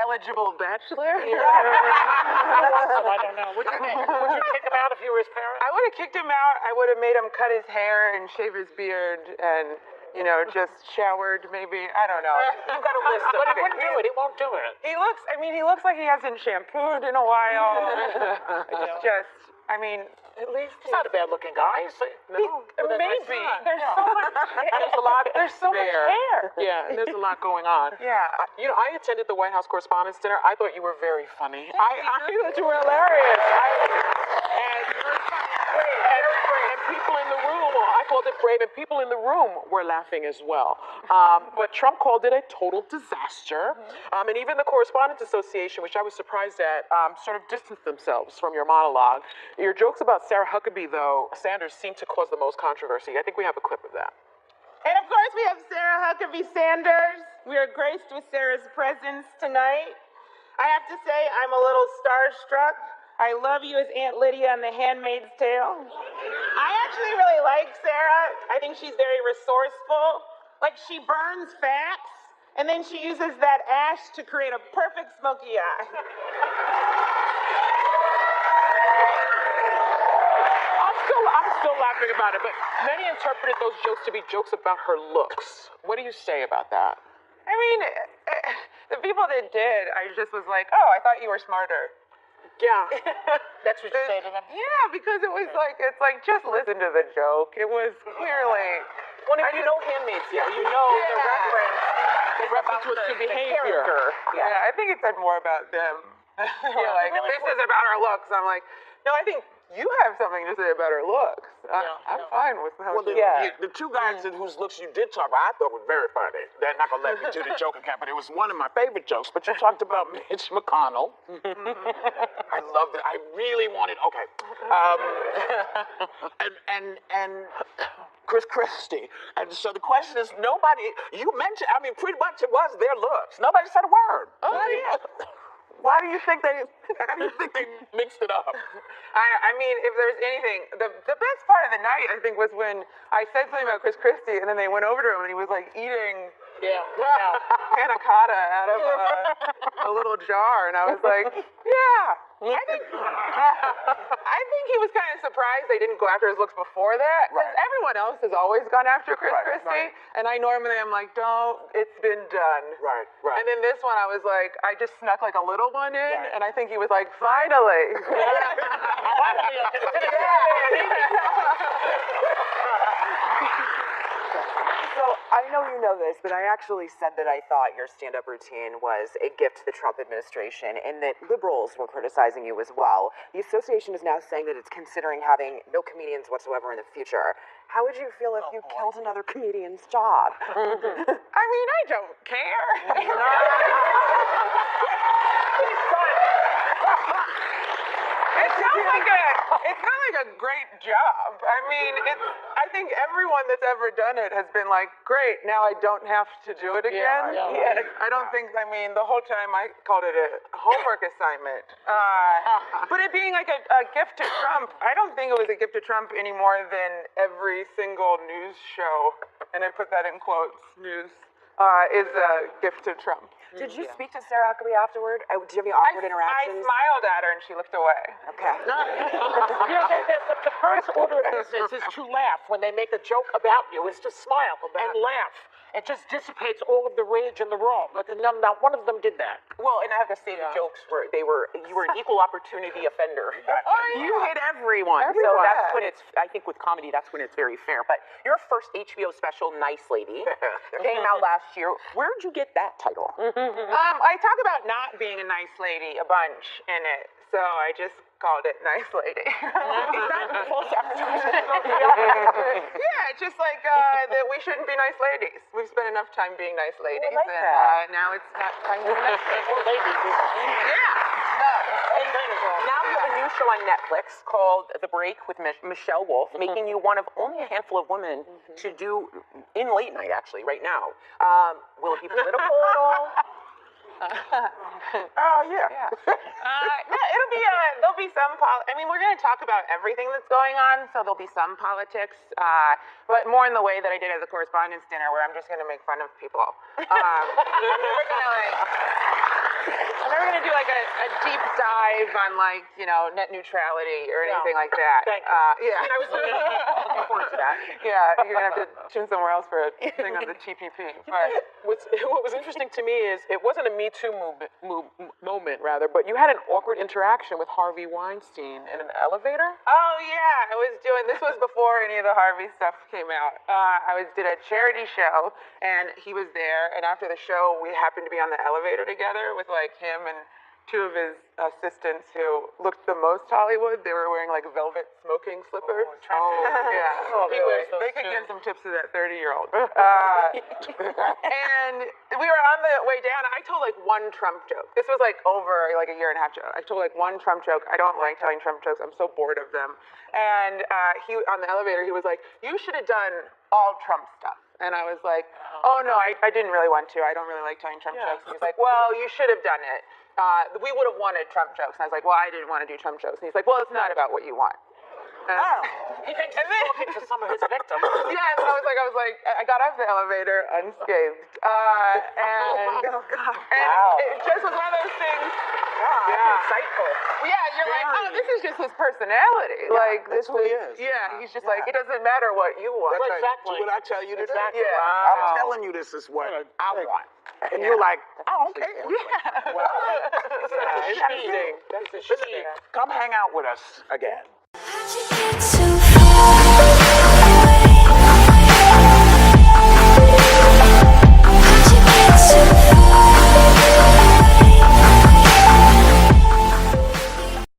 eligible bachelor. I don't know. Would you kick him out if you were his parent? I would have kicked him out. I would have made him cut his hair and shave his beard and, you know, just showered maybe. I don't know. You've got a list of But he wouldn't do it. He won't do it. He looks like he hasn't shampooed in a while. It's just, I mean, at least He's not a bad-looking guy. No, maybe. There's so much. There's a lot. There's so much hair. Yeah, and there's a lot going on. Yeah. You know, I attended the White House Correspondents' dinner. I thought you were very funny. I thought you were hilarious. And people in the room, I called it brave, and people in the room were laughing as well. But Trump called it a total disaster. And even the Correspondents Association, which I was surprised at, sort of distanced themselves from your monologue. Your jokes about Sarah Huckabee, though, Sanders, seem to cause the most controversy. I think we have a clip of that. And of course, we have Sarah Huckabee Sanders. We are graced with Sarah's presence tonight. I have to say, I'm a little starstruck. I love you as Aunt Lydia on The Handmaid's Tale. I actually really like Sarah. I think she's very resourceful. Like, she burns facts, and then she uses that ash to create a perfect smoky eye. I'm still laughing about it, but many interpreted those jokes to be jokes about her looks. What do you say about that? I mean, the people that did, I just was like, oh, I thought you were smarter. Yeah. That's what you say to them? Yeah, because it was like, it's like, just listen to the joke. It was clearly... Well, if you know Handmaid's Tale, you know the reference was to behavior. Yeah, I think it said more about them. You're like, this is about her looks. I'm like, no, I think you have something to say about her looks. I'm fine with how the two guys whose looks you did talk about, I thought were very funny. They're not going to let me do the joking camp, but it was one of my favorite jokes. But you talked about Mitch McConnell. I loved it. I really wanted, okay. And Chris Christie. And so the question is, you mentioned, I mean, pretty much it was their looks. Nobody said a word. Oh, yeah. How do you think they mixed it up? I mean, if there's anything, the best part of the night, I think, was when I said something about Chris Christie, and then they went over to him, and he was like eating panna cotta out of a little jar, and I was like, I think he was kind of surprised they didn't go after his looks before that, because everyone else has always gone after Chris Christie, and I normally am like, it's been done. Right. And then this one, I was like, I just snuck like a little one in, and I think he was like, finally. So I know you know this, but I actually said that I thought your stand-up routine was a gift to the Trump administration and that liberals were criticizing you as well. The association is now saying that it's considering having no comedians whatsoever in the future. How would you feel if you killed another comedian's job? I mean, I don't care. It's not like a great job. I mean, I think everyone that's ever done it has been like, great, now I don't have to do it again. I don't think, I mean, the whole time I called it a homework assignment. But it being like a gift to Trump, I don't think it was a gift to Trump any more than every single news show, and I put that in quotes, news, is a gift to Trump. Did you speak to Sarah Huckabee afterward? Did you have any awkward interactions? I smiled at her and she looked away. Okay. The first order of business is to laugh. When they make a joke about you, is to smile and laugh. It just dissipates all of the rage in the room. But not one of them did that. Well, and I have to say the jokes you were an equal opportunity offender. You hit everyone. So that's when I think with comedy, that's when it's very fair. But your first HBO special, Nice Lady, came out last year. Where did you get that title? I talk about not being a nice lady a bunch in it, so I just called it Nice Lady. Is that false advertising? Yeah, it's just like that we shouldn't be nice ladies. We've spent enough time being nice ladies, like that. Now it's not time to be nice ladies. Now you have a new show on Netflix called The Break with Michelle Wolf, making you one of only a handful of women to do in late night, actually, right now. Will it be political at all? Yeah. No, it'll be, there'll be some, I mean, we're going to talk about everything that's going on, so there'll be some politics, but more in the way that I did at the Correspondents' dinner, where I'm just going to make fun of people. We're going to, like, I'm never gonna do like a deep dive on like, you know, net neutrality or anything like that. Thank you. Yeah. I was looking forward to that. Yeah, you're gonna have to tune somewhere else for a thing on the TPP. But What was interesting to me is it wasn't a Me Too moment, rather, but you had an awkward interaction with Harvey Weinstein in an elevator. oh yeah, this was before any of the Harvey stuff came out. I did a charity show and he was there, and after the show we happened to be on the elevator together with like him and two of his assistants who looked the most Hollywood. They were wearing like velvet smoking slippers. Yeah. They could give some tips to that 30-year-old. And we were on the way down, and I told like one Trump joke. This was like over like a year and a half ago. I told like one Trump joke. I don't like telling Trump jokes. I'm so bored of them. And he on the elevator, he was like, "You should have done all Trump stuff." And I was like, "Oh no, I didn't really want to. I don't really like telling Trump jokes." And he's like, "Well, you should have done it. We would have wanted Trump jokes." And I was like, "Well, I didn't want to do Trump jokes." And he's like, "Well, it's not about what you want." He thinks he's talking to some of his victims. Yeah, and I got off the elevator unscathed. And it just was one of those things. That's insightful. Yeah, you're like, oh, this is just his personality. Like, That's who he is. Yeah, he's just like, it doesn't matter what you want. That's Exactly. what I tell you to do. Yeah. I'm telling you this is what I want. And you're like, I don't care. It's cheating. That's a cheating. Come hang out with us again. How'd you get so far?